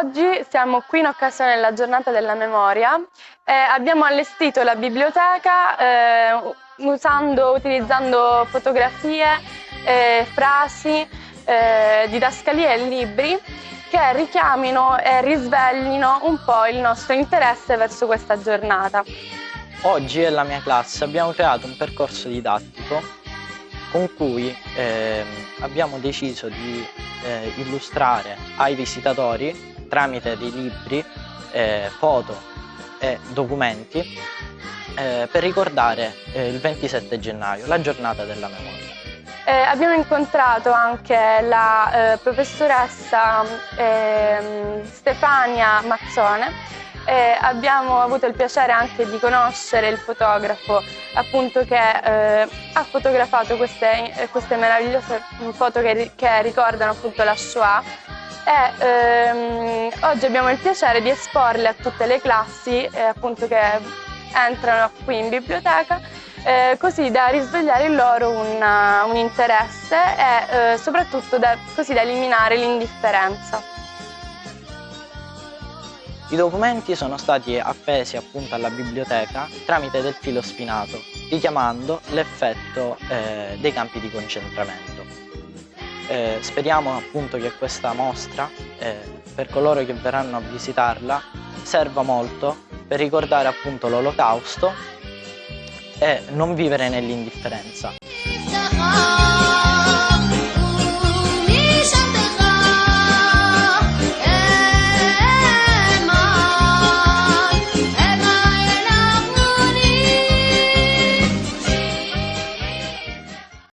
Oggi siamo qui in occasione della giornata della memoria e abbiamo allestito la biblioteca utilizzando fotografie, frasi, didascalie e libri che richiamino e risveglino un po' il nostro interesse verso questa giornata. Oggi nella mia classe abbiamo creato un percorso didattico con cui abbiamo deciso di illustrare ai visitatori tramite dei libri, foto e documenti per ricordare il 27 gennaio, la giornata della memoria. Abbiamo incontrato anche la professoressa Stefania Mazzone. Abbiamo avuto il piacere anche di conoscere il fotografo appunto che ha fotografato queste meravigliose foto che ricordano appunto la Shoah e oggi abbiamo il piacere di esporle a tutte le classi appunto che entrano qui in biblioteca così da risvegliare in loro un interesse e soprattutto così da eliminare l'indifferenza. I documenti sono stati appesi appunto alla biblioteca tramite del filo spinato, richiamando l'effetto dei campi di concentramento. Speriamo appunto che questa mostra, per coloro che verranno a visitarla, serva molto per ricordare appunto l'Olocausto e non vivere nell'indifferenza.